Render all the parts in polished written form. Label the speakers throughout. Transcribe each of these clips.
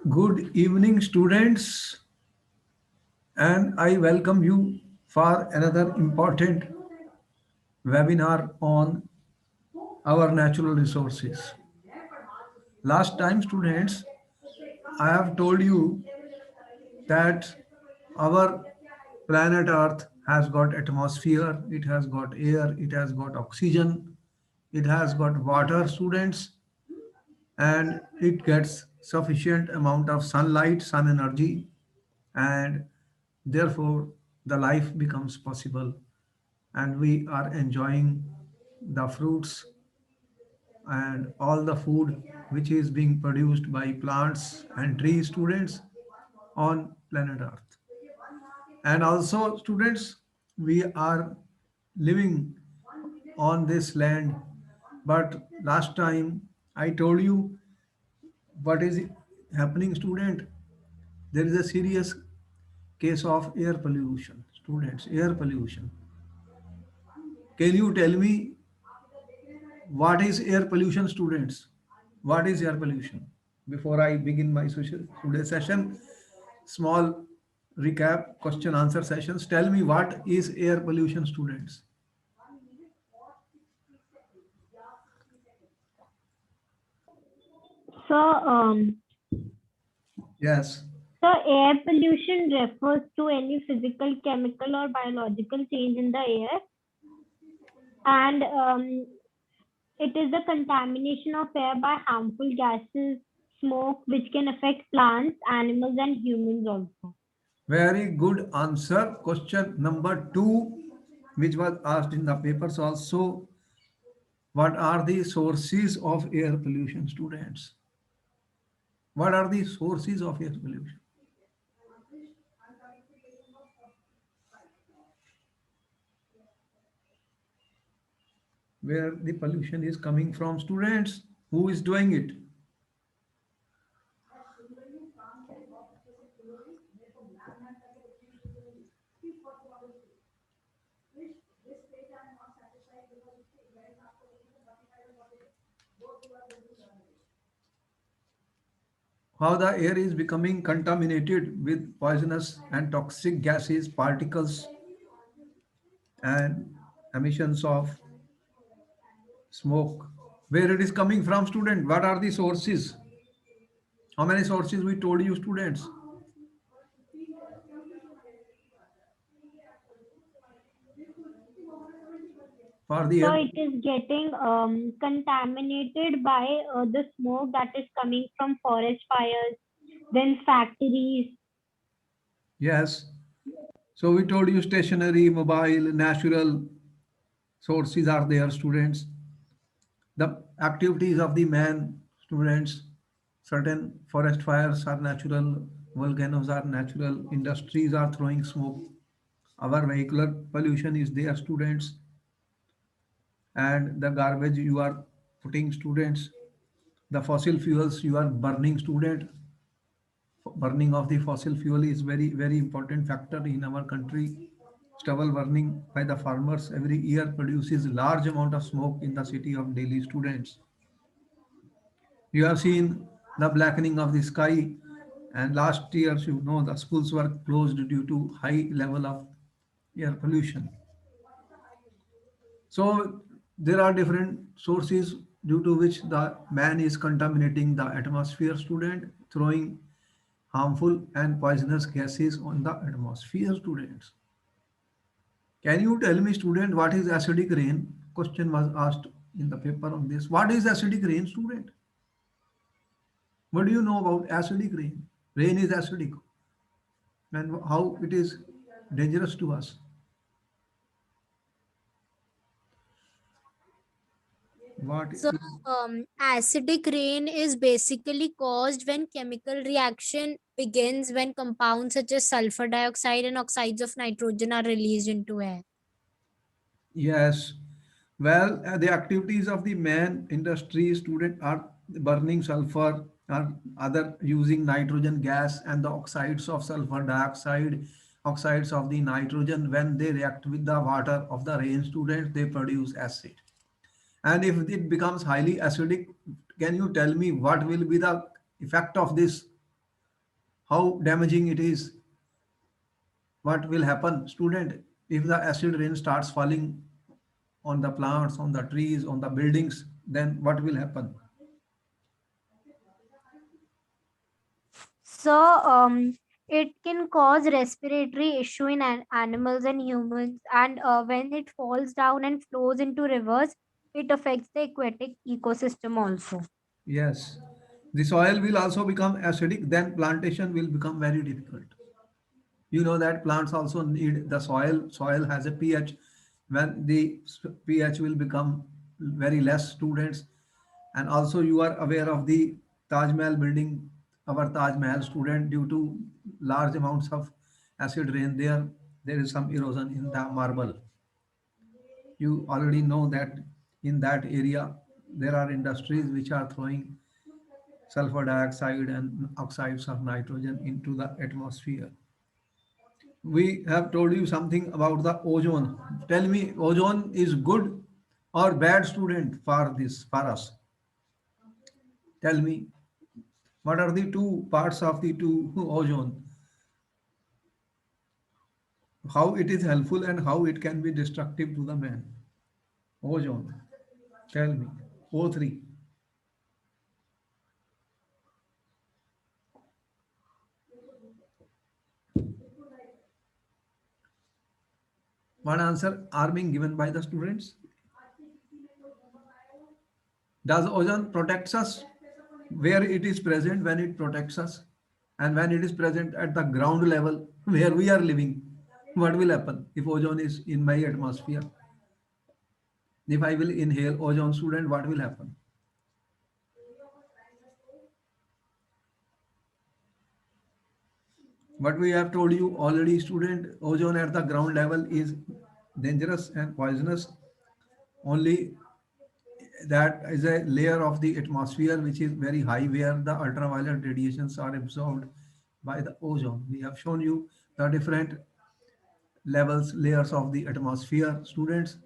Speaker 1: Good evening, students, and I welcome you for another important webinar on our natural resources. Last time, students, I have told you that our planet Earth has got atmosphere, it has got air, it has got oxygen, it has got water, students, and it gets sufficient amount of sunlight, sun energy, and therefore the life becomes possible and we are enjoying the fruits and all the food which is being produced by plants and tree students on planet earth. And also students, we are living on this land, but last time I told you what is happening, student. There is a serious case of air pollution, students. Air pollution, can you tell me what is air pollution, students? What is air pollution? Before I begin my today's session, small recap, question answer sessions. Tell me what is air pollution, students?
Speaker 2: So,
Speaker 1: Yes.
Speaker 2: air pollution refers to any physical, chemical, or biological change in the air, and it is the contamination of air by harmful gases, smoke, which can affect plants, animals, and humans also.
Speaker 1: Very good answer. Question number two, which was asked in the papers also. What are the sources of air pollution, students? What are the sources of air pollution? Where the pollution is coming from, students? Who is doing it? How the air is becoming contaminated with poisonous and toxic gases, particles, and emissions of smoke. Where it is coming from, student? What are the sources? How many sources we told you, students? For the
Speaker 2: So,
Speaker 1: air.
Speaker 2: it is getting contaminated by the smoke that is coming from forest fires, then factories.
Speaker 1: Yes. So we told you stationary, mobile, natural sources are there, students. The activities of the man, students, certain forest fires are natural, volcanoes are natural, industries are throwing smoke. Our vehicular pollution is there, students, and the garbage you are putting, students, the fossil fuels you are burning, student. Burning of the fossil fuel is very, very important factor in our country. Stubble burning by the farmers every year produces large amount of smoke in the city of Delhi, students. You have seen the blackening of the sky, and last year, you know, the schools were closed due to high level of air pollution. So there are different sources due to which the man is contaminating the atmosphere, student, throwing harmful and poisonous gases on the atmosphere, students. Can you tell me, student, what is acidic rain? Question was asked in the paper on this. What is acidic rain, student? What do you know about acidic rain? Rain is acidic, and how it is dangerous to us. What
Speaker 3: So,
Speaker 1: is,
Speaker 3: acidic rain is basically caused when chemical reaction begins when compounds such as sulfur dioxide and oxides of nitrogen are released into air.
Speaker 1: yes. Well, the activities of the man industry student are burning sulfur or other using nitrogen gas and the oxides of sulfur dioxide, oxides of the nitrogen. When they react with the water of the rain, students, they produce acid. And if it becomes highly acidic, can you tell me what will be the effect of this? how damaging it is. What will happen, student, if the acid rain starts falling on the plants, on the trees, on the buildings, then what will happen?
Speaker 2: So, it can cause respiratory issue in animals and humans, and when it falls down and flows into rivers, it affects the aquatic ecosystem also.
Speaker 1: Yes, the soil will also become acidic, then plantation will become very difficult. You know that plants also need the soil. Soil has a pH. When the pH will become very less, students, and also you are aware of the Taj Mahal building, our Taj Mahal, student, due to large amounts of acid rain there is some erosion in the marble. You already know that in that area there are industries which are throwing sulfur dioxide and oxides of nitrogen into the atmosphere. We have told you something about the ozone. Tell me, ozone is good or bad, student, for this, for us? Tell me, what are the two parts of the two ozone? How it is helpful and how it can be destructive to the man? Ozone. Tell me. O3. One answer are being given by the students. Does ozone protects us? Where it is present, when it protects us, and when it is present at the ground level where we are living, what will happen if ozone is in my atmosphere? If I will inhale ozone, student, what will happen? What we have told you already, student, ozone at the ground level is dangerous and poisonous. Only that is a layer of the atmosphere which is very high, where the ultraviolet radiations are absorbed by the ozone. We have shown you the different levels, layers of the atmosphere, students,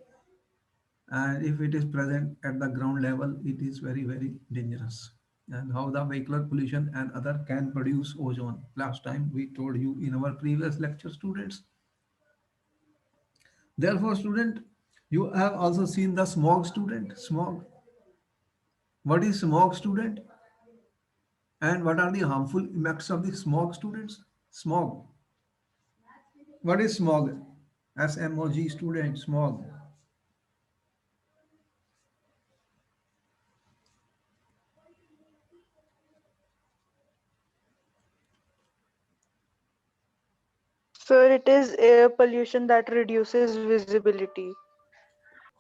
Speaker 1: and if it is present at the ground level, it is very, very dangerous. And how the vehicular pollution and other can produce ozone. Last time we told you in our previous lecture, students. Therefore, student, you have also seen the smog, student. Smog. What is smog, student? And what are the harmful effects of the smog, students? Smog. What is smog? SMOG, student, smog.
Speaker 4: Sir, it is air pollution that reduces visibility.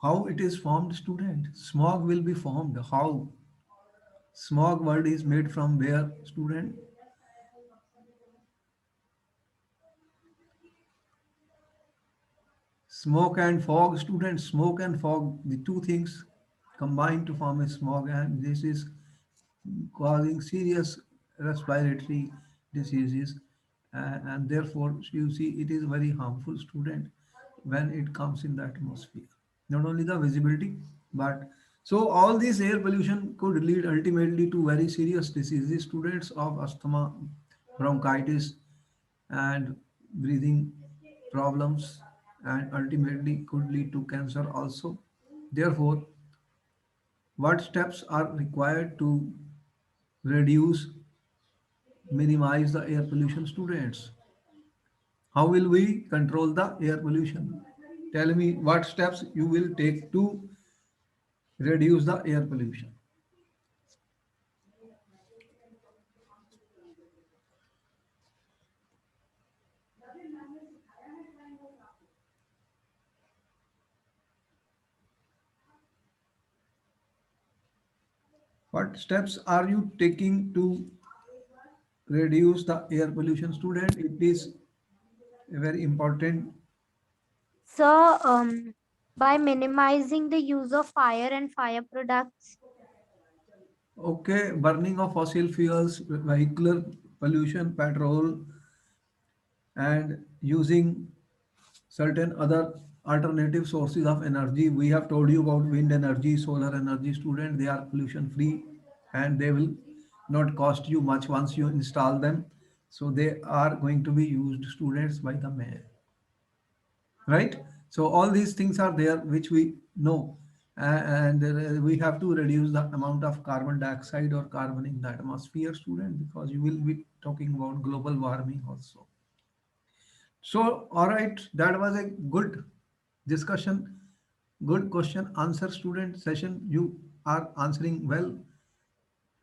Speaker 1: How it is formed, student? Smog will be formed. How? Smog word is made from where, student? Smoke and fog, student. Smoke and fog, the two things combine to form a smog, and this is causing serious respiratory diseases. And therefore, you see, it is very harmful, student, when it comes in the atmosphere. Not only the visibility, but so all this air pollution could lead ultimately to very serious diseases, students, of asthma, bronchitis, and breathing problems, and ultimately could lead to cancer also. Therefore, what steps are required to reduce, minimize the air pollution, students? How will we control the air pollution? Tell me what steps you will take to reduce the air pollution. What steps are you taking to reduce the air pollution, student? It is very important.
Speaker 2: So, by minimizing the use of fire and fire products.
Speaker 1: Okay, burning of fossil fuels, vehicular pollution, petrol, and using certain other alternative sources of energy. We have told you about wind energy, solar energy, student. They are pollution free and they will not cost you much once you install them. So they are going to be used students by the man, right? So all these things are there which we know. And we have to reduce the amount of carbon dioxide or carbon in the atmosphere, student, because you will be talking about global warming also. So, all right, that was a good discussion, good question answer student session. You are answering well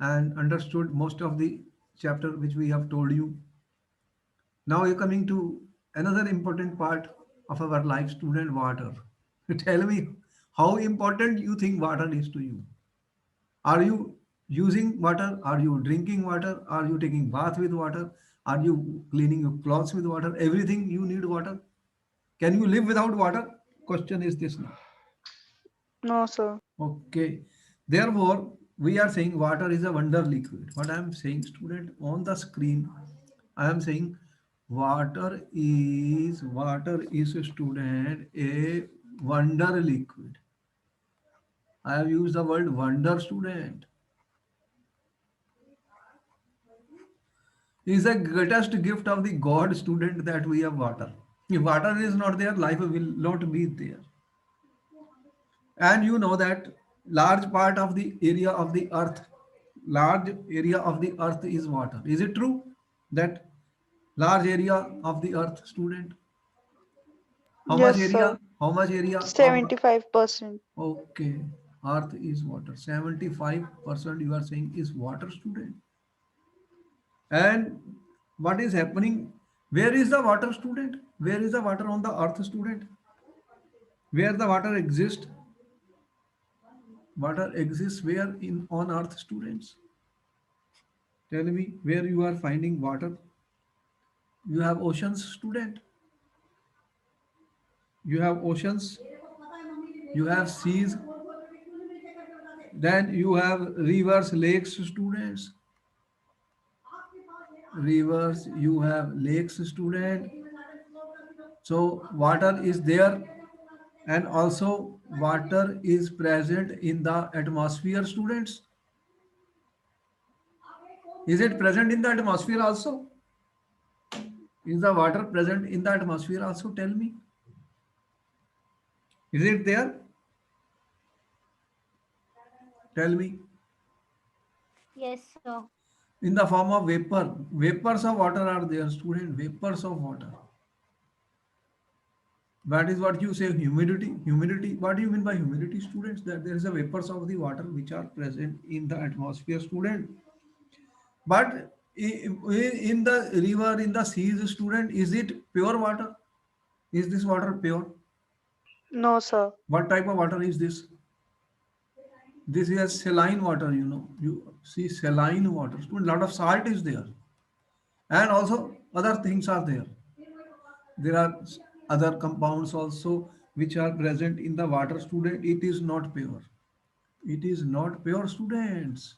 Speaker 1: and understood most of the chapter which we have told you. Now you're coming to another important part of our life, student, water. Tell me how important you think water is to you. Are you using water? Are you drinking water? Are you taking bath with water? Are you cleaning your clothes with water? Everything you need water. Can you live without water? Question is this now.
Speaker 4: No, sir.
Speaker 1: Okay. Therefore, we are saying water is a wonder liquid. What I am saying, student, on the screen, I am saying water is a student a wonder liquid. I have used the word wonder, student. Is the greatest gift of the God, student, that we have water. If water is not there, life will not be there. And you know that large part of the area of the earth, large area of the earth is water. Is it true that large area of the earth, student? How much
Speaker 4: Yes,
Speaker 1: area?
Speaker 4: sir.
Speaker 1: How much area of the
Speaker 4: 75%.
Speaker 1: okay, earth is water. 75% you are saying is water, student. And what is happening? Where is the water, student? Where is the water on the earth, student? Where the water exists? Water exists where in on earth, students? Tell me where you are finding water. You have oceans, student. You have oceans. You have seas. Then you have rivers, lakes, students. Rivers, you have lakes, student. So water is there, and also water is present in the atmosphere, students. Is it present in the atmosphere also? Is the water present in the atmosphere also? Tell me. Is it there? Tell me.
Speaker 2: Yes, sir.
Speaker 1: In the form of vapor. Vapors of water are there, student. Vapors of water. That is what you say, humidity. Humidity. What do you mean by humidity, students? That there is a vapors of the water which are present in the atmosphere, student. But in the river, in the seas, student, is it pure water? Is this water pure?
Speaker 4: No, sir.
Speaker 1: What type of water is this? This is saline water, you know. You see saline water. Student, lot of salt is there. And also other things are there. There are other compounds also which are present in the water, student. It is not pure. It is not pure, students.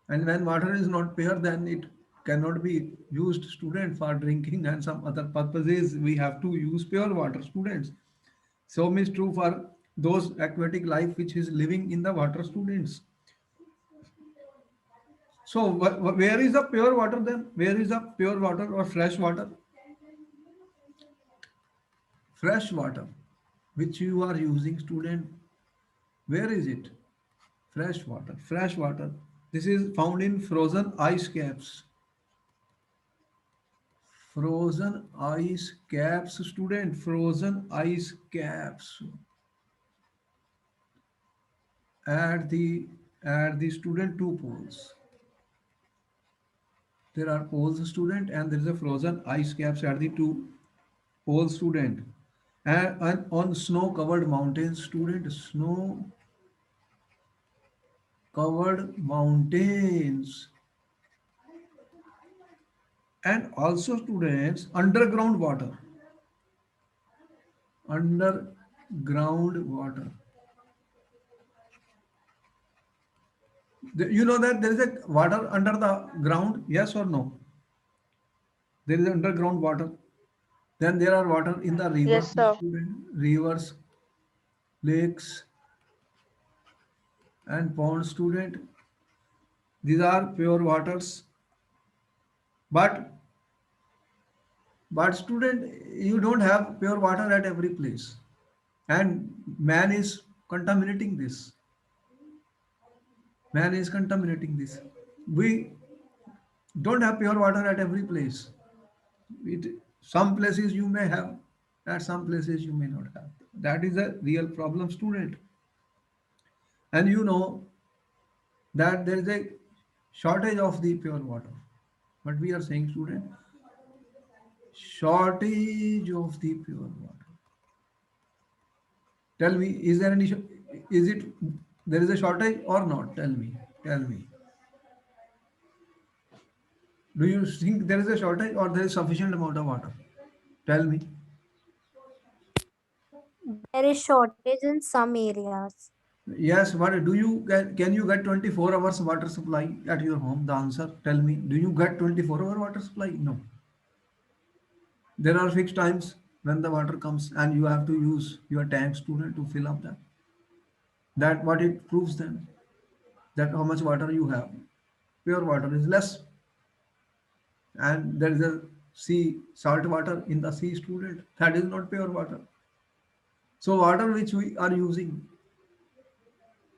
Speaker 1: And when water is not pure, then it cannot be used, student, for drinking and some other purposes. We have to use pure water, students. Same is true for those aquatic life which is living in the water, students. So where is the pure water then? Where is the pure water or fresh water? Fresh water which you are using, student. Where is it? Fresh water. Fresh water. This is found in frozen ice caps. Frozen ice caps, student. Frozen ice caps at the student two poles. There are poles, student, and there is a frozen ice caps at the two poles, student. And on snow-covered mountains, student, snow-covered mountains, and also students, underground water. You know that there is a water under the ground, yes or no? There is underground water. Then there are water in the rivers,
Speaker 4: Yes, sir.
Speaker 1: student, rivers, lakes, and ponds, student. These are pure waters. But student, you don't have pure water at every place, and man is contaminating this. Man is contaminating this. We don't have pure water at every place. It, some places you may have, at some places you may not have. That is a real problem, student. And you know that there is a shortage of the pure water. But we are saying, student, shortage of the pure water. Tell me, is there any, is it, there is a shortage or not? Tell me, tell me. Do you think there is a shortage or there is sufficient amount of water? Tell me.
Speaker 3: There is shortage in some areas.
Speaker 1: Yes, but do you get, can you get 24 hours water supply at your home? The answer, tell me, do you get 24-hour water supply? No. There are fixed times when the water comes and you have to use your tank, student, to fill up that. That what it proves then, that how much water you have. Pure water is less, and there is a sea, salt water in the sea, student. That is not pure water. So water which we are using,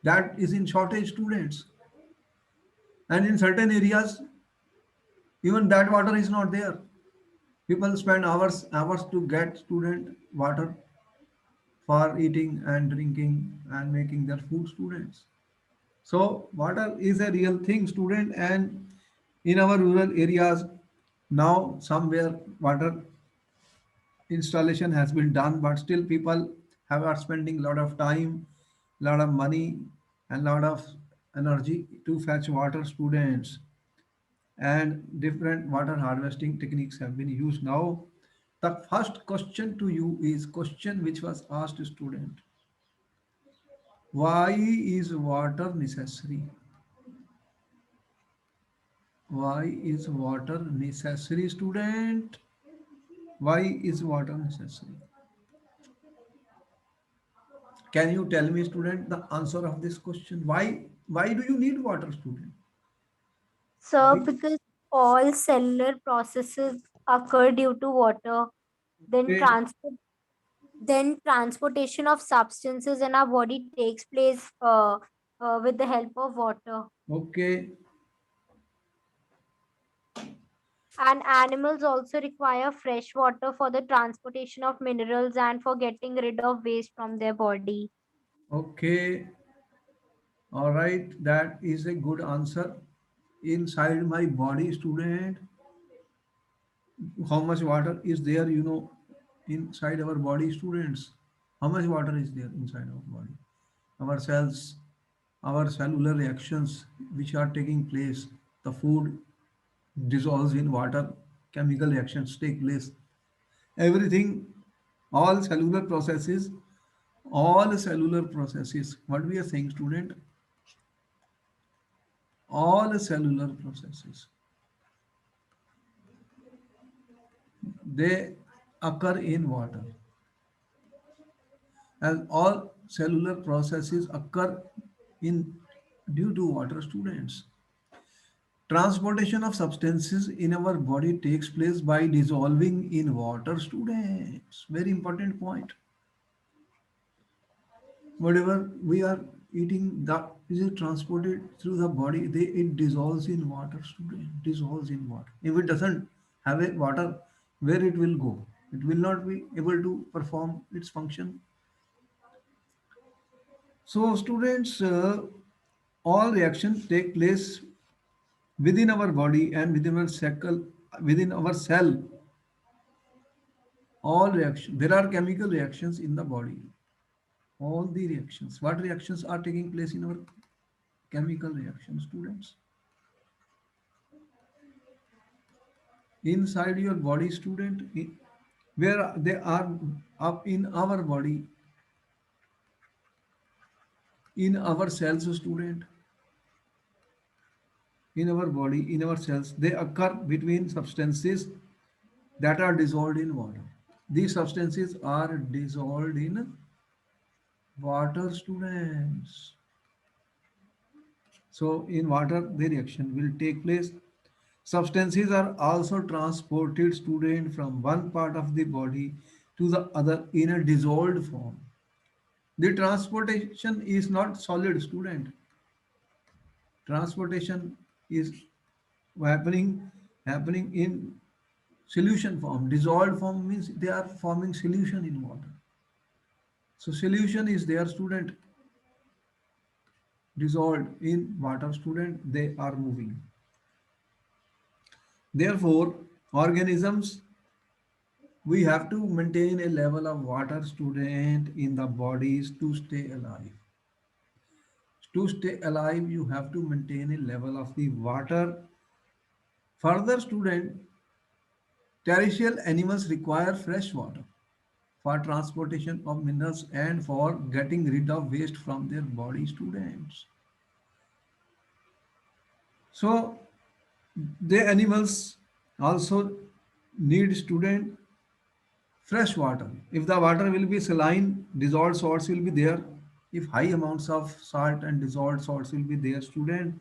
Speaker 1: that is in shortage, students. And in certain areas, even that water is not there. People spend hours to get student water for eating and drinking and making their food, students. So water is a real thing, student, and in our rural areas now somewhere water installation has been done, but still people have are spending a lot of time, lot of money, and lot of energy to fetch water, students. And different water harvesting techniques have been used. Now the first question to you is question which was asked, student: why is water necessary? Why is water necessary, student? Why is water necessary? Can you tell me, student, the answer of this question? Why do you need water, student?
Speaker 3: So,
Speaker 1: Be-
Speaker 3: because all cellular processes occur due to water, then
Speaker 1: Okay,
Speaker 3: transportation of substances in our body takes place with the help of water.
Speaker 1: okay,
Speaker 3: And animals also require fresh water for the transportation of minerals and for getting rid of waste from their body.
Speaker 1: okay. All right, that is a good answer. Inside my body, student, how much water is there, inside our body, students? How much water is there inside our body? Our cells, our cellular reactions which are taking place, the food dissolves in water, chemical reactions take place. Everything, all cellular processes, what we are saying, student, all cellular processes, they occur in water, and all cellular processes occur in due to water, students. Transportation of substances in our body takes place by dissolving in water, students. Very important point. Whatever we are eating, that is it transported through the body, it dissolves in water, student. Dissolves in water. If it doesn't have a water, where it will go? It will not be able to perform its function. So students, all reactions take place within our body and within our cell. All reactions, there are chemical reactions in the body. All the reactions, what reactions are taking place in our chemical reactions, students? Inside your body, student, where they are up in our body, in our cells, student, in our body, in our cells, they occur between substances that are dissolved in water. These substances are dissolved in water, students. So in water, the reaction will take place. Substances are also transported, student, from one part of the body to the other in a dissolved form. The transportation is not solid, student. Transportation is happening happening in solution form. Dissolved form means they are forming solution in water. So solution is their student, dissolved in water, student, they are moving. Therefore, organisms, we have to maintain a level of water, student, in the bodies to stay alive. To stay alive, you have to maintain a level of the water. Further, student, terrestrial animals require fresh water for transportation of minerals and for getting rid of waste from their body, students. So the animals also need, student, fresh water. If the water will be saline, dissolved salts will be there. If high amounts of salt and dissolved salts will be there, student,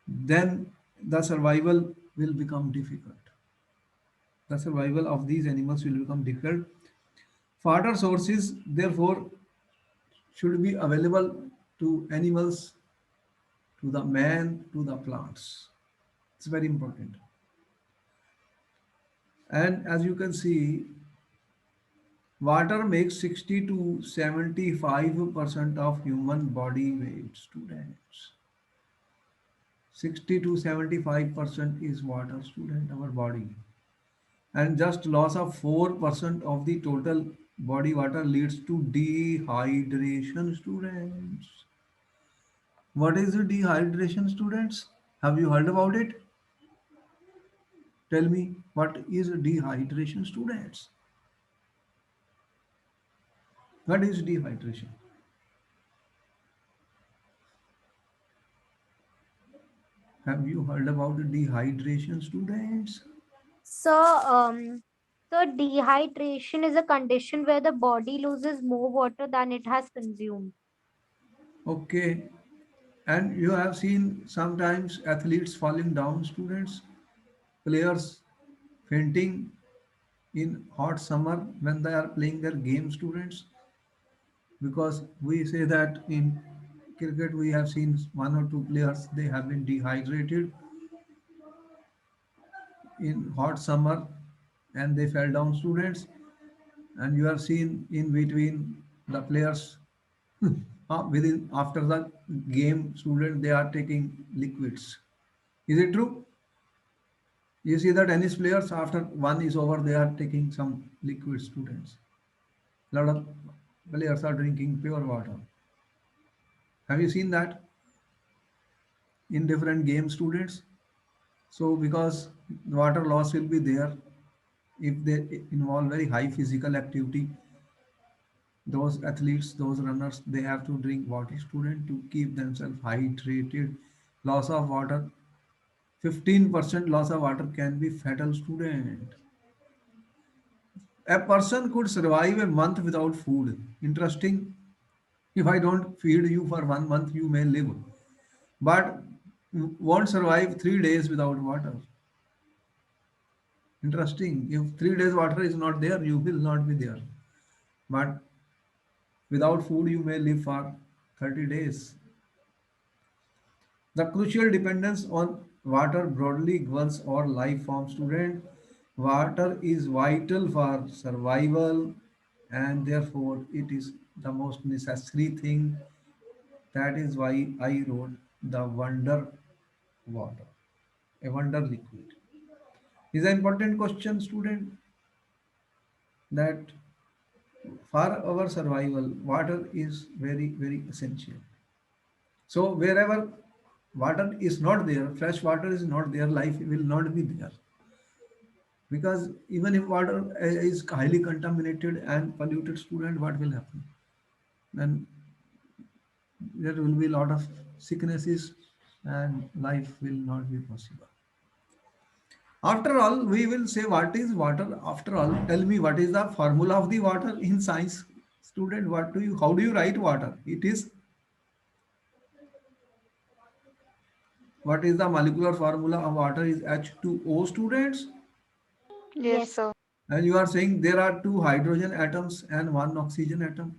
Speaker 1: then the survival will become difficult. The survival of these animals will become difficult. Water sources, therefore, should be available to animals, to the man, to the plants. It's very important. And as you can see, water makes 60 to 75% of human body weight, students. 60 to 75% is water, student, our body. And just loss of 4% of the total body water leads to dehydration, students. What is the dehydration, students? Have you heard about it? Tell me, what is dehydration, students? What is dehydration? Have you heard about the dehydration, students?
Speaker 3: So, so dehydration is a condition where the body loses more water than it has consumed.
Speaker 1: Okay. And you have seen sometimes athletes falling down, students, players fainting in hot summer when they are playing their game, students, because we say that in cricket we have seen one or two players, they have been dehydrated in hot summer and they fell down, students, and you have seen in between the players within after the game, student, they are taking liquids. Is it true? You see that tennis players after one is over, they are taking some liquid, students. A lot of players are drinking pure water. Have you seen that in different game, students? So because water loss will be there if they involve very high physical activity, those athletes, those runners, they have to drink water, student, to keep themselves hydrated. Loss of water, 15% loss of water can be fatal, student. A person could survive a month without food. Interesting. If I don't feed you for 1 month, you may live, but won't survive 3 days without water. Interesting. If 3 days water is not there, you will not be there. But without food, you may live for 30 days. The crucial dependence on water broadly governs our life form, student. Water is vital for survival and therefore it is the most necessary thing. That is why I wrote the wonder water, a wonder liquid. Is an important question, student, that for our survival, water is very, very essential. So wherever water is not there, fresh water is not there, life will not be there. Because even if water is highly contaminated and polluted, student, what will happen? Then there will be a lot of sicknesses and life will not be possible. After all, we will say what is water. After all, tell me what is the formula of the water in science, student. What do you? How do you write water? It is What is the molecular formula of water is H2O, students?
Speaker 4: Yes,
Speaker 2: Yes.
Speaker 4: sir.
Speaker 1: And you are saying there are two hydrogen atoms and one oxygen atom.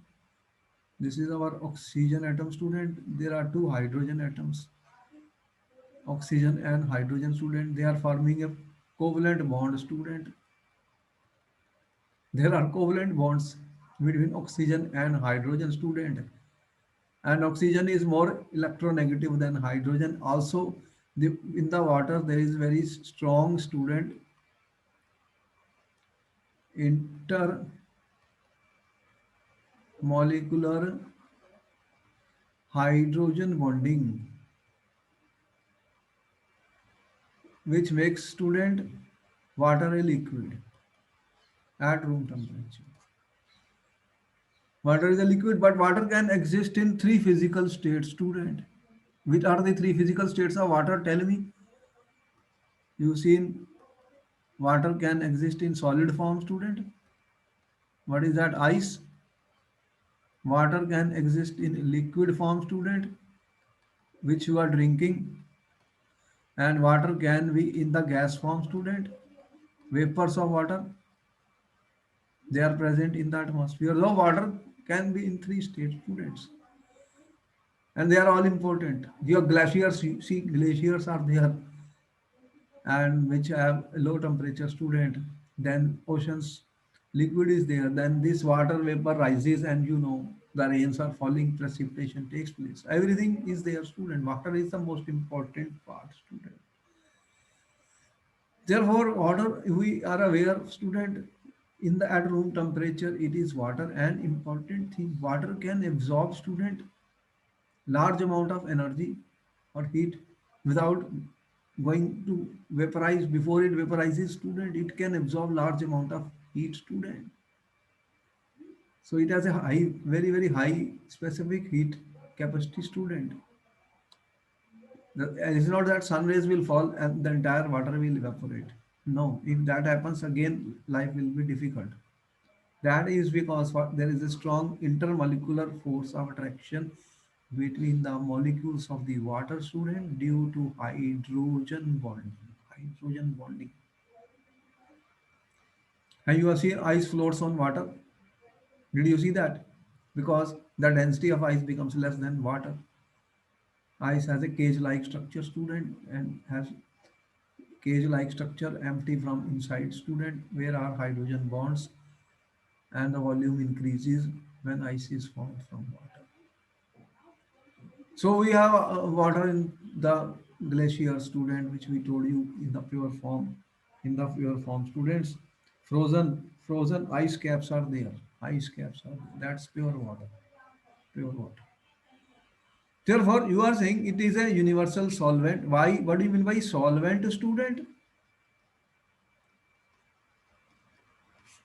Speaker 1: This is our oxygen atom, student. There are two hydrogen atoms, oxygen and hydrogen, student. They are forming a covalent bond, student. There are covalent bonds between oxygen and hydrogen, student. And oxygen is more electronegative than hydrogen. Also, in the water there is very strong, student, intermolecular hydrogen bonding, which makes, student, water a liquid at room temperature. Water is a liquid, but water can exist in three physical states, student. Which are the three physical states of water? Tell me. You've seen water can exist in solid form, student. What is that? Ice. Water can exist in liquid form, student, which you are drinking. And water can be in the gas form, student. Vapors of water, they are present in the atmosphere. So water can be in three states, students. And they are all important. Your glaciers, you see glaciers are there and which have low temperature, student. Then oceans, liquid is there. Then this water vapor rises and the rains are falling, precipitation takes place. Everything is there, student. Water is the most important part, student. Therefore, water, we are aware, student, in the at room temperature, it is water. And important thing, water can absorb, student, large amount of energy or heat without going to vaporize. Before it vaporizes, student, it can absorb large amount of heat, student. So it has a high, very, very high specific heat capacity, student. It's not that sun rays will fall and the entire water will evaporate. No, if that happens again, life will be difficult. That is because there is a strong intermolecular force of attraction between the molecules of the water, student, due to hydrogen bonding. Hydrogen bonding. And you have seen ice floats on water. Did you see that? Because the density of ice becomes less than water. Ice has a cage-like structure, student, and has cage-like structure empty from inside, student, where are hydrogen bonds, and the volume increases when ice is formed from water. So we have water in the glacier, student, which we told you in the pure form. In the pure form, students, frozen ice caps are there. Ice caps are there. That's pure water. Pure water. Therefore, you are saying it is a universal solvent. Why? What do you mean by solvent, student?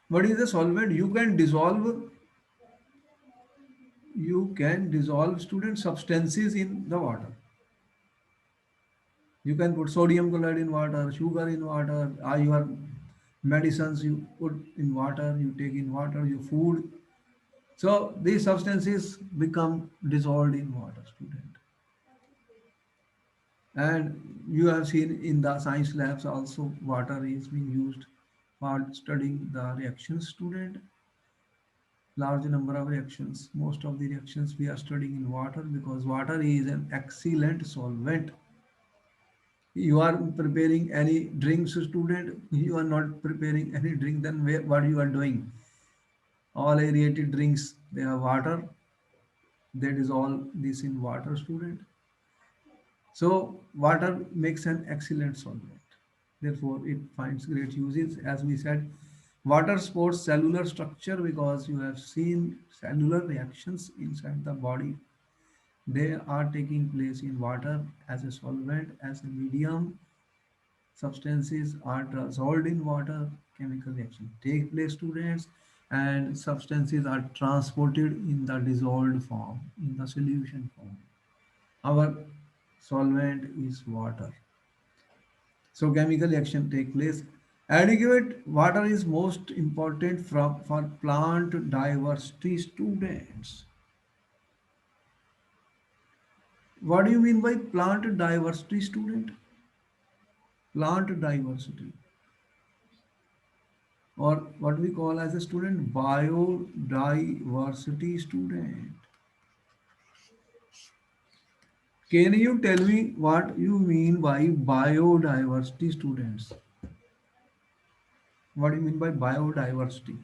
Speaker 1: What is a solvent? You can dissolve, student, substances in the water. You can put sodium chloride in water, sugar in water, your medicines you put in water, you take in water, your food. So these substances become dissolved in water, student. And you have seen in the science labs also water is being used for studying the reactions, student. Large number of reactions. Most of the reactions we are studying in water because water is an excellent solvent. You are preparing any drinks, student, you are not preparing any drink, then what you are doing? All aerated drinks, they have water, they dissolve this in water, student. So water makes an excellent solvent. Therefore, it finds great uses. As we said, water supports cellular structure because you have seen cellular reactions inside the body. They are taking place in water as a solvent, as a medium. Substances are dissolved in water, chemical reaction take place, students, and substances are transported in the dissolved form, in the solution form. Our solvent is water. So chemical reaction take place. Adequate water is most important for plant diversity, students. What do you mean by plant diversity, student? Plant diversity, or what we call as a student biodiversity, student. Can you tell me what you mean by biodiversity, students? What do you mean by biodiversity?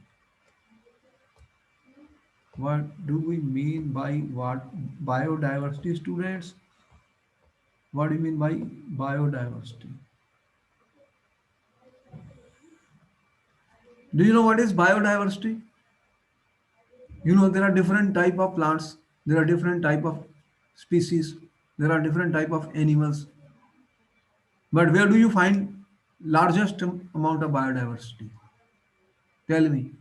Speaker 1: What do we mean by what biodiversity, students? What do you mean by biodiversity? Do you know what is biodiversity? You know there are different type of plants, there are different type of species, there are different type of animals. But where do you find largest amount of biodiversity? Tell me.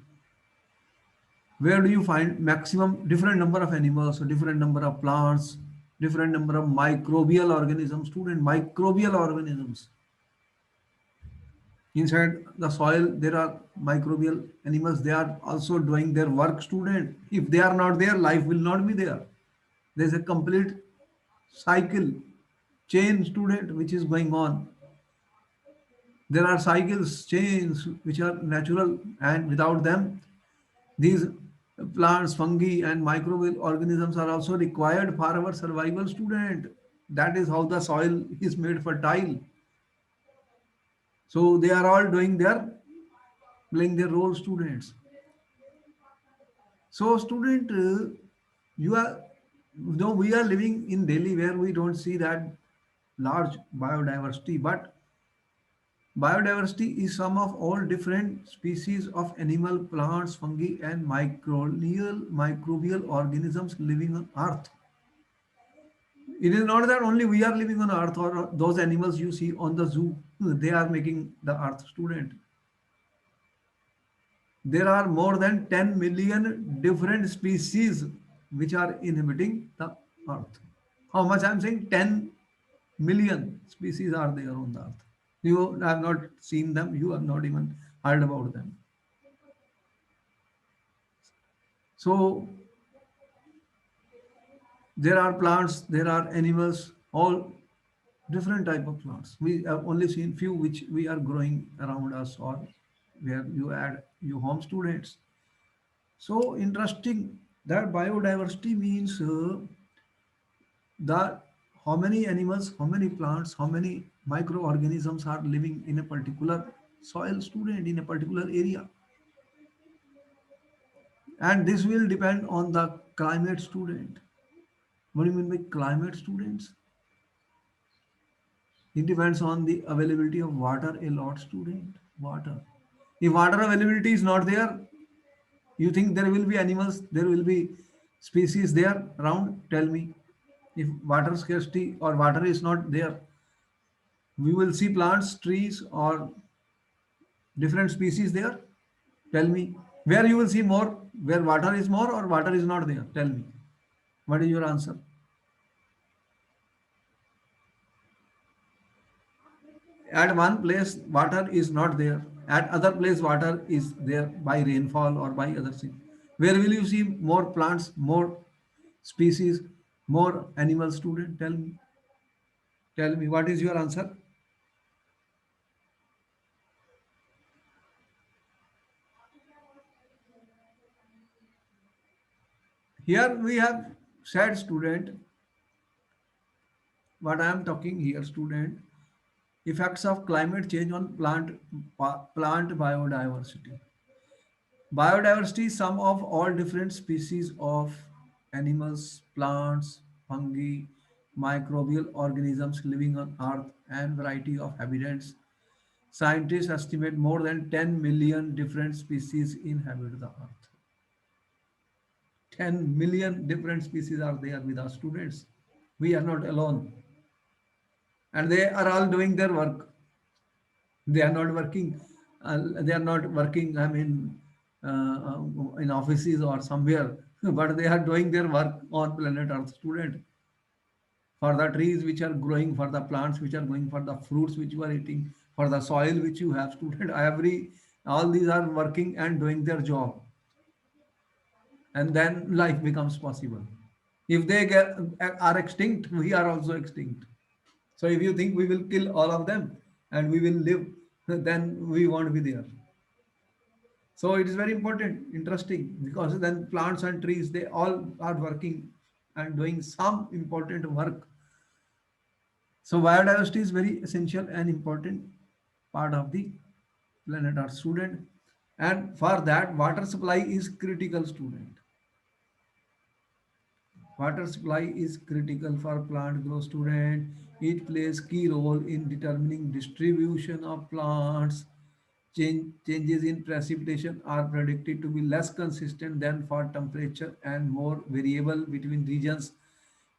Speaker 1: Where do you find maximum different number of animals, different number of plants, different number of microbial organisms, student, microbial organisms. Inside the soil, there are microbial animals. They are also doing their work, student. If they are not there, life will not be there. There's a complete cycle, chain, student, which is going on. There are cycles, chains, which are natural, and without them, these plants, fungi, and microbial organisms are also required for our survival, student. That is how the soil is made fertile. So they are all playing their role, students. So, student, you are, though we are living in Delhi where we don't see that large biodiversity, but biodiversity is sum of all different species of animal, plants, fungi, and microbial organisms living on Earth. It is not that only we are living on Earth or those animals you see on the zoo, they are making the Earth, student. There are more than 10 million different species which are inhabiting the Earth. How much I'm saying? 10 million species are there on the Earth. You have not seen them, you have not even heard about them. So there are plants, there are animals, all different type of plants. We have only seen few which we are growing around us or where you add you home, students. So interesting that biodiversity means that how many animals, how many plants, how many microorganisms are living in a particular soil, student, in a particular area. And this will depend on the climate, student. What do you mean by climate, students? It depends on the availability of water a lot, student. Water. If water availability is not there, you think there will be animals, there will be species there around? Tell me. If water scarcity or water is not there, we will see plants, trees, or different species there. Tell me. Where you will see more, where water is more or water is not there? Tell me. What is your answer? At one place water is not there, at other place water is there by rainfall or by other thing. Where will you see more plants, more species, more animals, student? Tell me what is your answer? Here we have said, student, what I am talking here, student, effects of climate change on plant biodiversity. Biodiversity is sum of all different species of animals, plants, fungi, microbial organisms living on Earth and variety of habitats. Scientists estimate more than 10 million different species inhabit the Earth. 10 million different species are there with us, students. We are not alone. And they are all doing their work. They are not working. They are not working. I mean, in offices or somewhere, but they are doing their work on planet Earth, student. For the trees which are growing, for the plants which are growing, for the fruits which you are eating, for the soil which you have, student. All these are working and doing their job, and then life becomes possible. If they are extinct, we are also extinct. So if you think we will kill all of them and we will live, then we won't be there. So it is very important, interesting, because then plants and trees, they all are working and doing some important work. So biodiversity is very essential and important part of the planet Earth, student. And for that, water supply is critical, student. Water supply is critical for plant growth, student. It plays key role in determining distribution of plants. Changes in precipitation are predicted to be less consistent than for temperature and more variable between regions,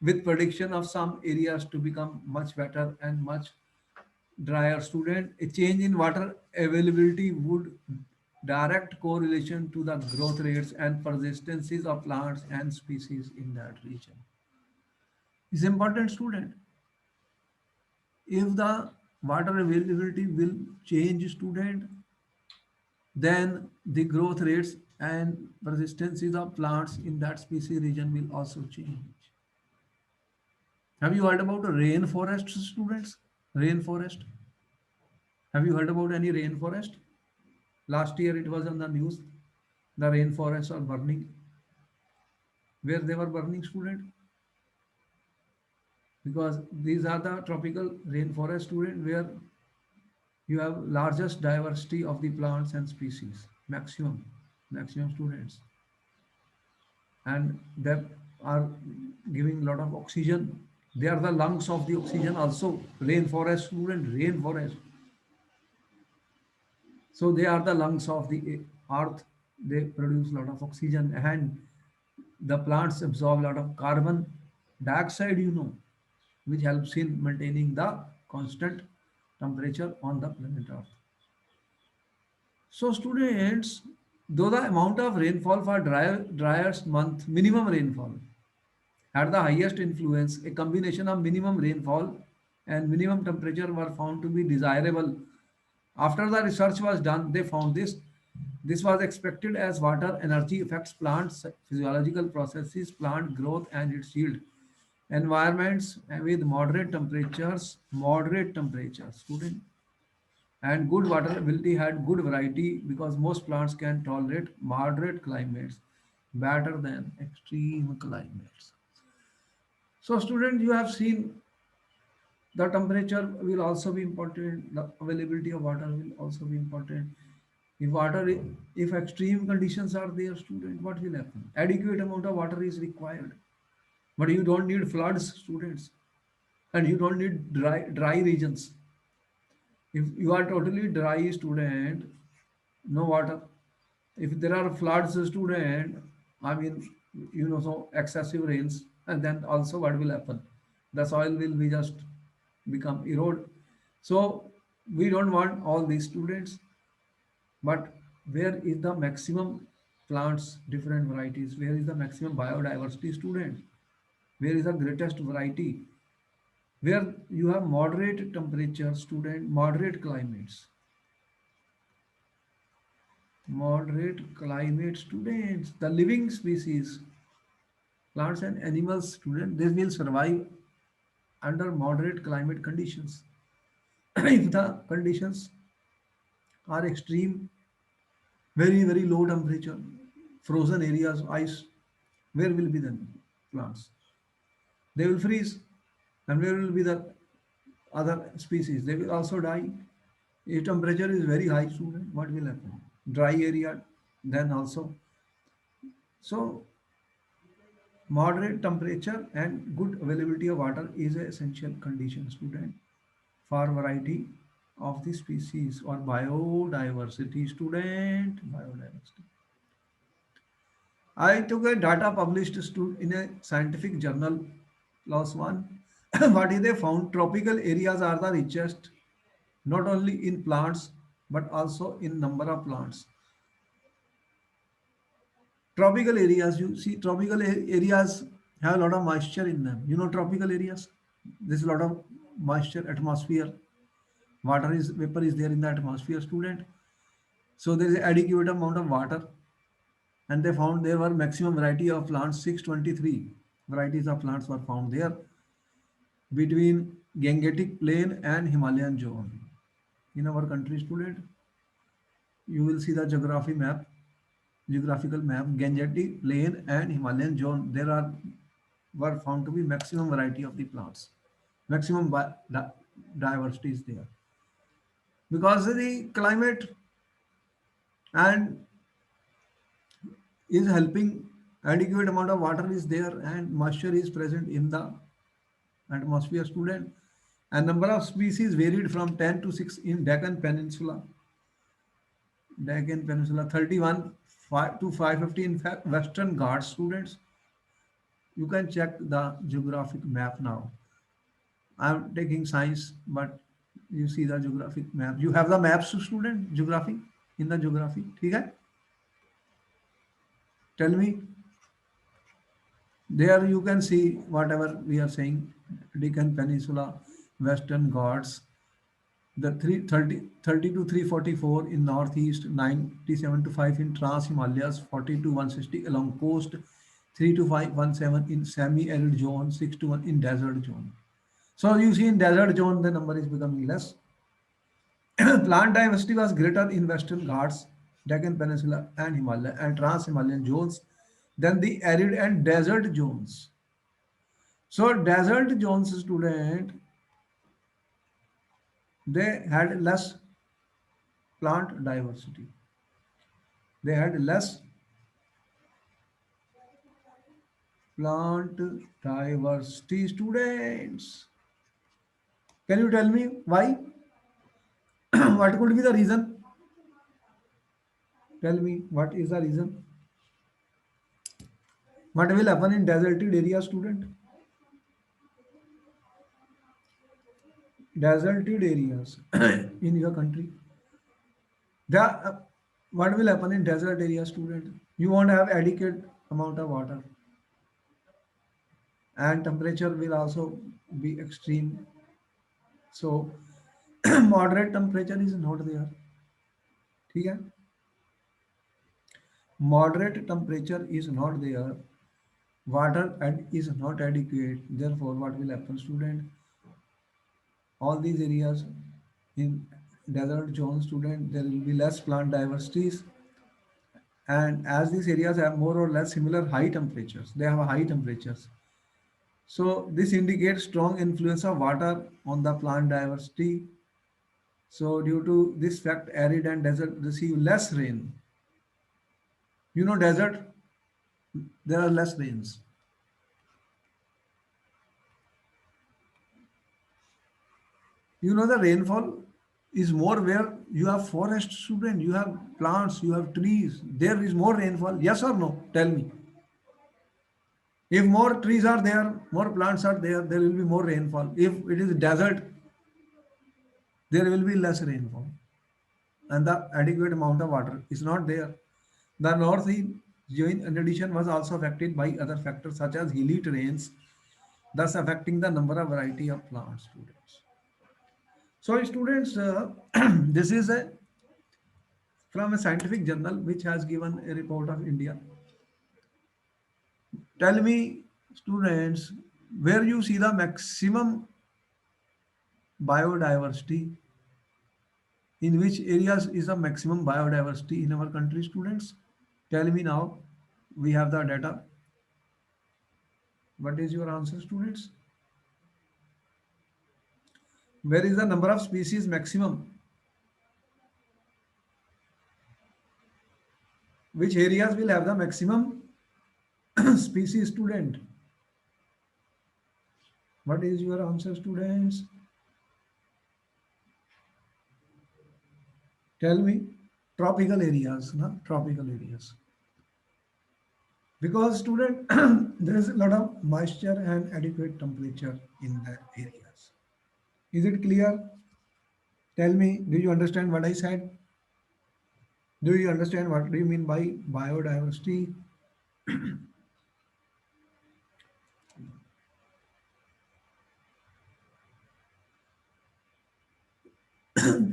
Speaker 1: with prediction of some areas to become much better and much drier. Student, a change in water availability would direct correlation to the growth rates and persistencies of plants and species in that region. It's important, student. If the water availability will change, student, then the growth rates and persistencies of plants in that species region will also change. Have you heard about a rainforest, students? Rainforest. Have you heard about any rainforest? Last year it was on the news. The rainforests are burning. Where they were burning, student? Because these are the tropical rainforest, student, where you have largest diversity of the plants and species, maximum students, and they are giving a lot of oxygen. They are the lungs of the oxygen also. Rainforest, student, rainforest. So they are the lungs of the earth. They produce a lot of oxygen, and the plants absorb a lot of carbon dioxide, which helps in maintaining the constant temperature on the planet Earth. So students, though the amount of rainfall for driest month, minimum rainfall, had the highest influence, a combination of minimum rainfall and minimum temperature were found to be desirable. After the research was done, they found this. This was expected as water energy affects plants' physiological processes, plant growth, and its yield. Environments with moderate temperatures, student, and good water availability had good variety because most plants can tolerate moderate climates better than extreme climates. So student, you have seen the temperature will also be important, the availability of water will also be important. If if extreme conditions are there, student, what will happen? Adequate amount of water is required, but you don't need floods, students, and you don't need dry regions. If you are totally dry, student, no water. If there are floods, student, I mean, so excessive rains, and then also what will happen? The soil will be just become erode. So we don't want all these students, but where is the maximum plants, different varieties? Where is the maximum biodiversity, student? Where is the greatest variety? Where you have moderate temperature, student, moderate climates. Moderate climate, students, the living species, plants and animals, student, they will survive under moderate climate conditions. If the conditions are extreme, very low temperature, frozen areas, ice, where will be the plants? They will freeze. And where will be the other species? They will also die. If temperature is very high, student, what will happen? Dry area, then also. So moderate temperature and good availability of water is an essential condition, student, for variety of the species or biodiversity, student, biodiversity. I took a data published in a scientific journal last one. What is they found? Tropical areas are the richest, not only in plants, but also in number of plants. Tropical areas, you see, tropical areas have a lot of moisture in them. Tropical areas, there's a lot of moisture, atmosphere, vapor is there in the atmosphere, student. So there is adequate amount of water, and they found there were maximum variety of plants, 623. varieties of plants were found there between Gangetic Plain and Himalayan zone. In our country, student, you will see the geographical map, Gangetic Plain and Himalayan zone. There are were found to be maximum variety of the plants, maximum diversity is there because the climate and is helping, adequate amount of water is there and moisture is present in the atmosphere, student, and number of species varied from 10 to 6 in Deccan Peninsula, 31 to 550 in Western Ghats, students. You can check the geographic map now. I'm taking science, but you see the geographic map. You have the maps, student, geography, in the geography. ठीक है? Tell me. There you can see whatever we are saying, Deccan Peninsula, Western Ghats, the 30 to 344 in northeast, 97 to 5 in Trans Himalayas, 40 to 160 along coast, 3 to 517 in semi-arid zone, 6 to 1 in desert zone. So you see in desert zone the number is becoming less. Plant diversity was greater in Western Ghats, Deccan Peninsula and Himalaya and Trans-Himalayan zones than the arid and desert zones. So desert zones, student, they had less plant diversity. They had less plant diversity, students. Can you tell me why? What could be the reason? Tell me what is the reason? What will happen in deserted area, student? Deserted areas in your country. What will happen in desert area, student? You won't have adequate amount of water, and temperature will also be extreme. So moderate temperature is not there. ठीक है? Moderate temperature is not there. Water is not adequate. Therefore, what will happen, student? All these areas in desert zone, student, there will be less plant diversities, and as these areas have more or less similar high temperatures, they have high temperatures, so this indicates strong influence of water on the plant diversity. So due to this fact, arid and desert receive less rain. You know, desert, there are less rains. You know, the rainfall is more where you have forest, student, you have plants, you have trees. There is more rainfall. Yes or no? Tell me. If more trees are there, more plants are there, there will be more rainfall. If it is desert, there will be less rainfall. And the adequate amount of water is not there. The northeast in addition was also affected by other factors such as hilly terrains, thus affecting the number of variety of plants, students. So students, this is from a scientific journal which has given a report of India. Tell me, students, where you see the maximum biodiversity, in which areas is the maximum biodiversity in our country, students? Tell me now. We have the data. What is your answer, students? Where is the number of species maximum? Which areas will have the maximum species, student? What is your answer, students? Tell me. Tropical areas, na? Tropical areas. Because, student, there is a lot of moisture and adequate temperature in the areas. Is it clear? Tell me, do you understand what I said? Do you understand what do you mean by biodiversity?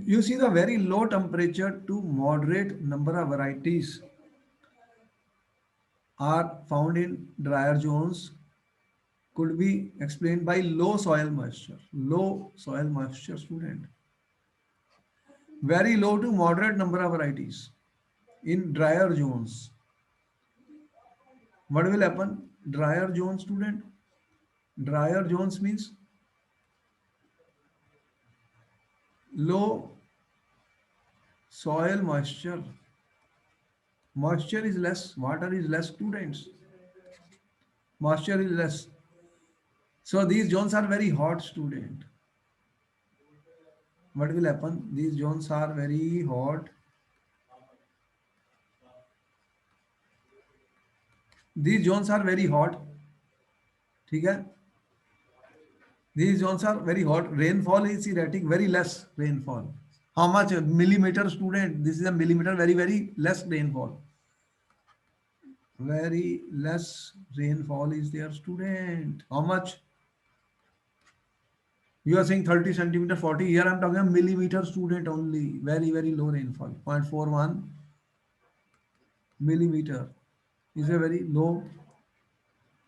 Speaker 1: You see the very low temperature to moderate number of varieties are found in drier zones could be explained by low soil moisture. Low soil moisture, student. Very low to moderate number of varieties in drier zones. What will happen? Drier zones, student. Drier zones means low soil moisture. Moisture is less, water is less, students. Moisture is less. So these zones are very hot, student. What will happen? These zones are very hot. These zones are very hot. ठीक है? These zones are very hot. Rainfall is erratic, very less rainfall. How much? Millimeter, student. This is a millimeter, very, very less rainfall. Very less rainfall is there, student. How much? You are saying 30 centimeter, 40. Here I am talking a millimeter, student only. Very, very low rainfall. 0.41 millimeter is a very low,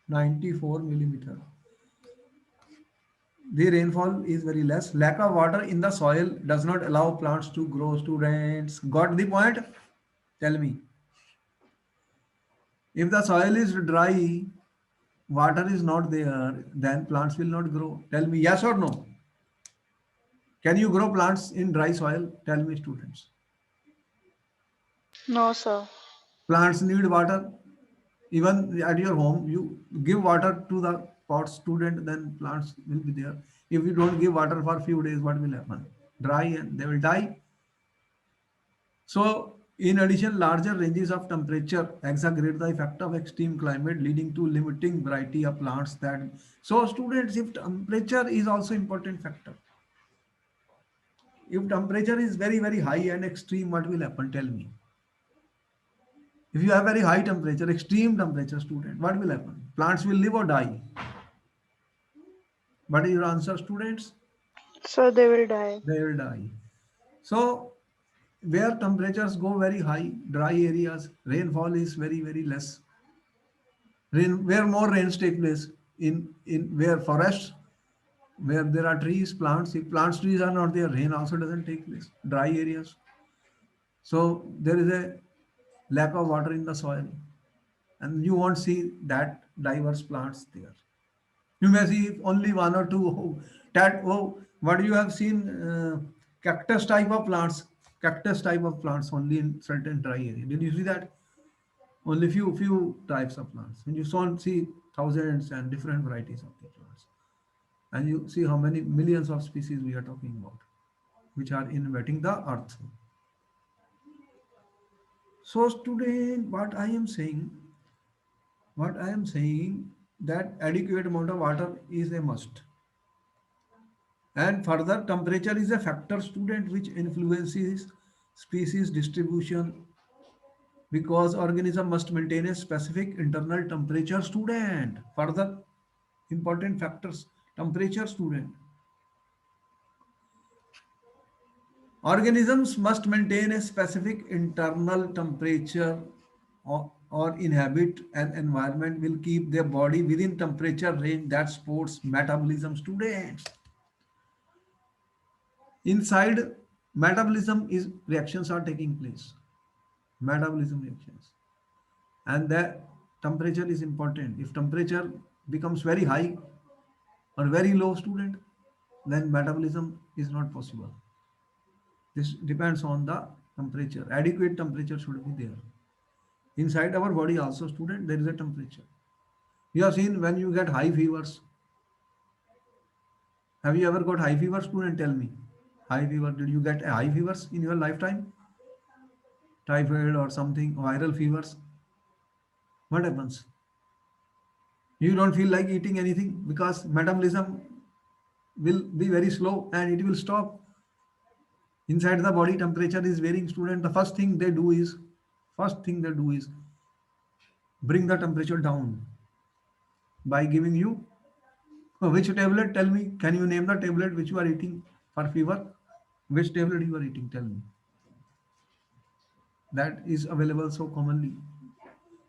Speaker 1: 94 millimeter. The rainfall is very less. Lack of water in the soil does not allow plants to grow, students. Got the point? Tell me. If the soil is dry, water is not there, then plants will not grow. Tell me, yes or no? Can you grow plants in dry soil? Tell me, students.
Speaker 4: No, sir.
Speaker 1: Plants need water. Even at your home, you give water to the pot, student, then plants will be there. If you don't give water for a few days, what will happen? Dry and they will die. So, in addition, larger ranges of temperature exaggerate the effect of extreme climate, leading to limiting variety of plants. That so, students, if temperature is also important factor. If temperature is very, very high and extreme, what will happen? Tell me. If you have very high temperature, extreme temperature, student, what will happen? Plants will live or die. What is your answer, students?
Speaker 4: So they will die.
Speaker 1: They will die. So, where temperatures go very high, dry areas, rainfall is very, very less. Where more rains take place, in where forests, where there are trees, plants. If plants, trees are not there, rain also doesn't take place. Dry areas. So there is a lack of water in the soil, and you won't see that diverse plants there. You may see only one or two. What you have seen, cactus type of plants, cactus type of plants only in certain dry area. Did you see that? Only few types of plants. And you don't see thousands and different varieties of the plants. And you see how many millions of species we are talking about, which are inhabiting the earth. So, student, what I am saying that adequate amount of water is a must. And further, temperature is a factor, student, which influences species distribution, because organism must maintain a specific internal temperature, student. Further important factors, temperature, student. Organisms must maintain a specific internal temperature, or inhabit an environment will keep their body within temperature range that supports metabolism, students. Inside metabolism is reactions are taking place. Metabolism reactions. And that temperature is important. If temperature becomes very high or very low, student, then metabolism is not possible. This depends on the temperature. Adequate temperature should be there. Inside our body also, student, there is a temperature. You have seen when you get high fevers. Have you ever got high fever, student? Tell me. High fever. Did you get a high fevers in your lifetime? Typhoid or something, viral fevers. What happens? You don't feel like eating anything because metabolism will be very slow and it will stop. Inside the body temperature is varying, student. The first thing they do is bring the temperature down by giving you which tablet? Tell me. Can you name the tablet which you are eating for fever? Which tablet you are eating? Tell me. That is available so commonly.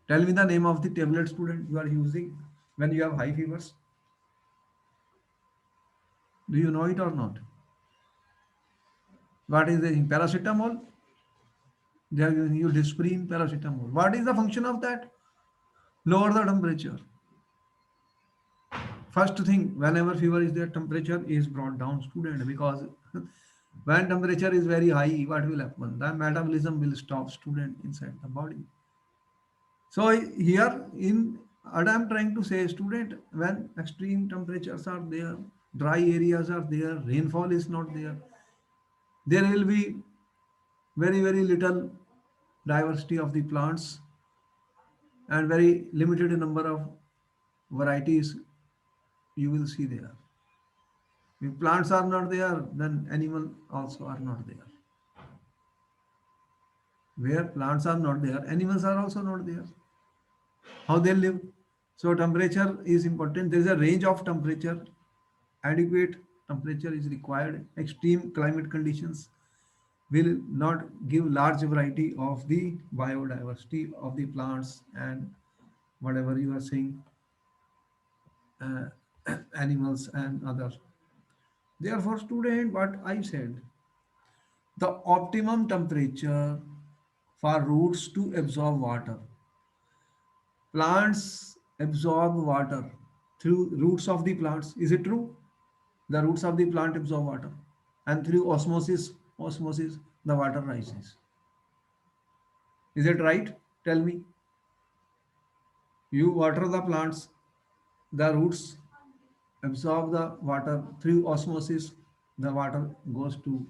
Speaker 1: Tell me the name of the tablet, student, you are using when you have high fevers. Do you know it or not? What is the paracetamol? They are giving you Disprin, paracetamol. What is the function of that? Lower the temperature. First thing, whenever fever is there, temperature is brought down, student, because when temperature is very high, what will happen? The metabolism will stop, student, inside the body. So here in what I am trying to say, student, when extreme temperatures are there, dry areas are there, rainfall is not there, there will be very little diversity of the plants and very limited number of varieties you will see there. If plants are not there, then animals also are not there. Where plants are not there, animals are also not there. How they live? So temperature is important. There is a range of temperature. Adequate temperature is required. Extreme climate conditions will not give large variety of the biodiversity of the plants and whatever you are saying, uh, animals and others. Therefore, student, what I said, the optimum temperature for roots to absorb water. Plants absorb water through roots of the plants. Is it true? The roots of the plant absorb water, and through osmosis, the water rises. Is it right? Tell me. You water the plants, the roots absorb the water through osmosis, the water goes to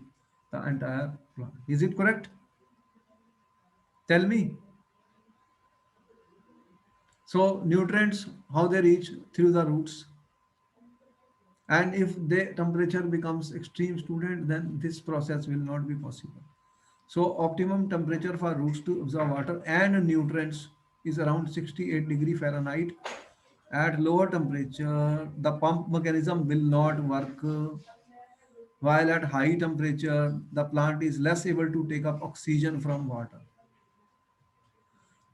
Speaker 1: the entire plant. Is it correct? Tell me. So nutrients, how they reach through the roots, and if the temperature becomes extreme, student, then this process will not be possible. So optimum temperature for roots to absorb water and nutrients is around 68 degrees Fahrenheit. At lower temperature, the pump mechanism will not work, while at high temperature, the plant is less able to take up oxygen from water.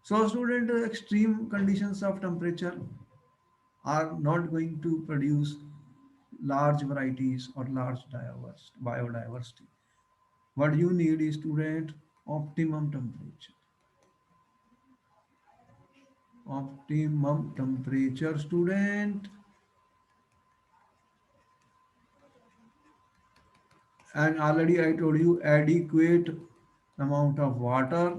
Speaker 1: So student, extreme conditions of temperature are not going to produce large varieties or large biodiversity. What you need is, student, optimum temperature. Optimum temperature, student. And already I told you, adequate amount of water,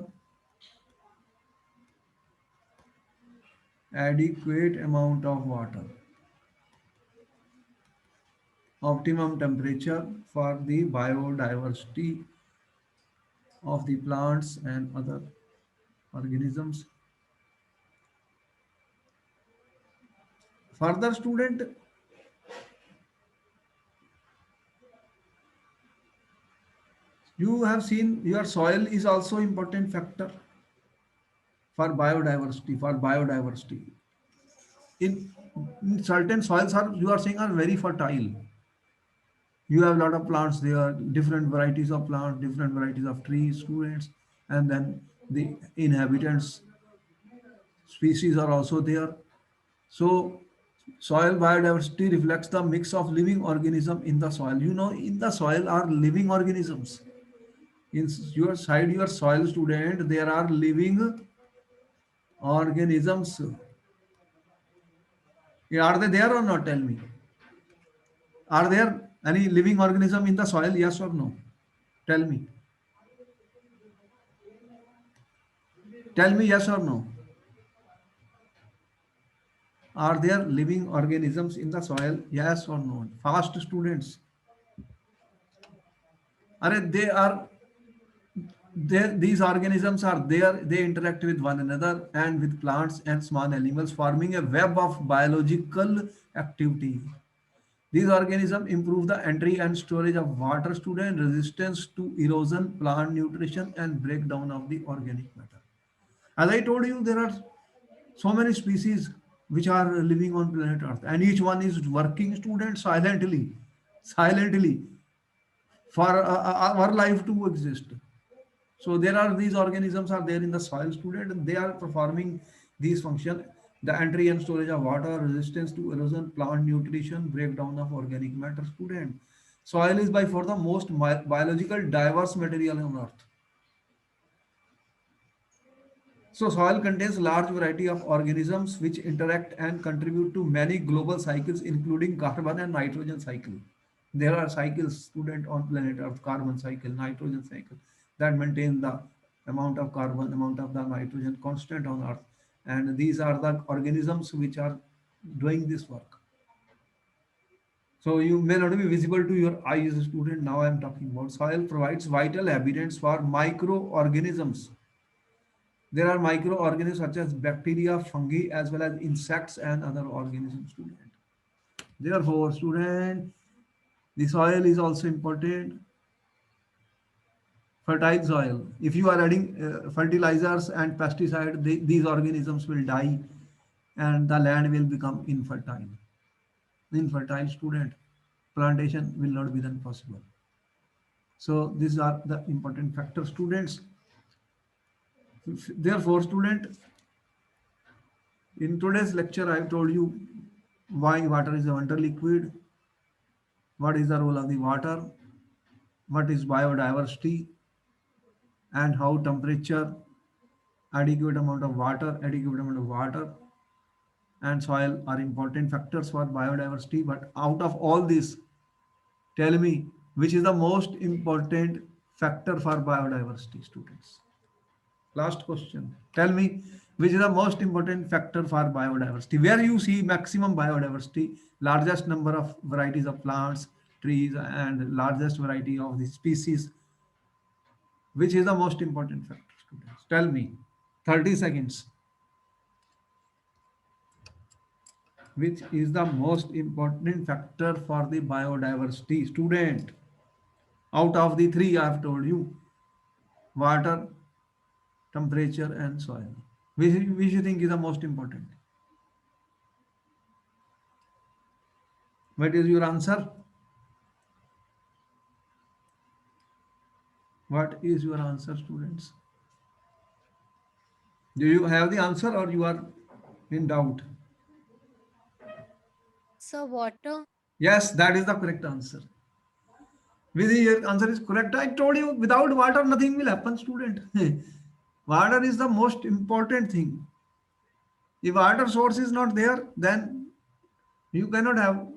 Speaker 1: adequate amount of water, optimum temperature for the biodiversity of the plants and other organisms. Further, student, you have seen your soil is also important factor for biodiversity. In certain soils are, you are saying, are very fertile. You have a lot of plants there, different varieties of plants, different varieties of trees, students, and then the inhabitants species are also there. So soil biodiversity reflects the mix of living organism in the soil. You know, in the soil are living organisms. In your side, your soil, student, there are living organisms. Yeah, are they there or not? Tell me. Are there any living organism in the soil? Yes or no? Tell me. Tell me yes or no. Are there living organisms in the soil? Yes or no? Fast, students. Are they are there? These organisms are there. They interact with one another and with plants and small animals, forming a web of biological activity. These organisms improve the entry and storage of water, student, resistance to erosion, plant nutrition, and breakdown of the organic matter. As I told you, there are so many species which are living on planet Earth, and each one is working, student, silently for our life to exist. So there are these organisms are there in the soil, student, and they are performing these functions. The entry and storage of water, resistance to erosion, plant nutrition, breakdown of organic matter. Student, soil is by far the most biological diverse material on earth. So soil contains large variety of organisms which interact and contribute to many global cycles, including carbon and nitrogen cycle. There are cycles, student, on planet Earth: carbon cycle, nitrogen cycle, that maintain the amount of carbon, amount of the nitrogen constant on Earth. And these are the organisms which are doing this work. So you may not be visible to your eyes, student. Now I am talking about soil provides vital habitats for microorganisms. There are microorganisms such as bacteria, fungi, as well as insects and other organisms, student. Therefore, student, the soil is also important. Fertile soil. If you are adding fertilizers and pesticide, these organisms will die and the land will become infertile. Infertile, student, plantation will not be then possible. So these are the important factors, students. Therefore, student, in today's lecture, I have told you why water is a wonder liquid, what is the role of the water, what is biodiversity, and how temperature, adequate amount of water, and soil are important factors for biodiversity. But out of all this, tell me which is the most important factor for biodiversity, students. Last question. Tell me which is the most important factor for biodiversity. Where you see maximum biodiversity, largest number of varieties of plants, trees, and largest variety of the species. Which is the most important factor, students? Tell me. 30 seconds. Which is the most important factor for the biodiversity, student? Out of the three I have told you: water, temperature, and soil. Which you think is the most important? What is your answer? What is your answer, students? Do you have the answer or you are in doubt?
Speaker 3: So water.
Speaker 1: Yes, that is the correct answer. Vidhi, your answer is correct. I told you, without water, nothing will happen, student. Water is the most important thing. If water source is not there, then you cannot have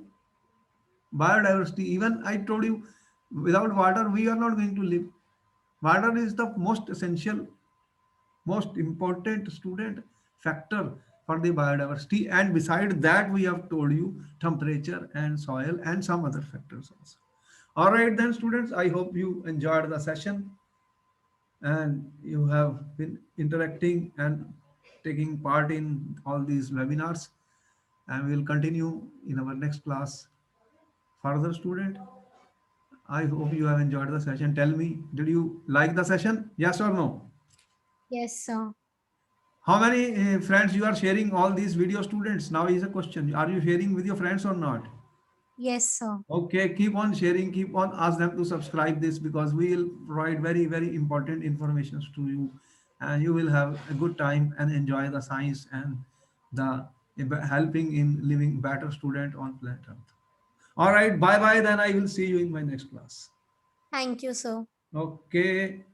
Speaker 1: biodiversity. Even I told you, without water, we are not going to live. Water is the most essential, most important, student, factor for the biodiversity. And beside that, we have told you temperature and soil and some other factors also. All right, then, students, I hope you enjoyed the session and you have been interacting and taking part in all these webinars. And we will continue in our next class further, student. I hope you have enjoyed the session. Tell me, did you like the session? Yes or no?
Speaker 3: Yes, sir.
Speaker 1: How many friends you are sharing all these video, students? Now is a question. Are you sharing with your friends or not?
Speaker 3: Yes, sir.
Speaker 1: Okay, keep on sharing, keep on ask them to subscribe this, because we will provide very, very important information to you, and you will have a good time and enjoy the science and the helping in living better, student, on planet Earth. All right, bye bye. Then I will see you in my next class.
Speaker 3: Thank you, sir.
Speaker 1: Okay.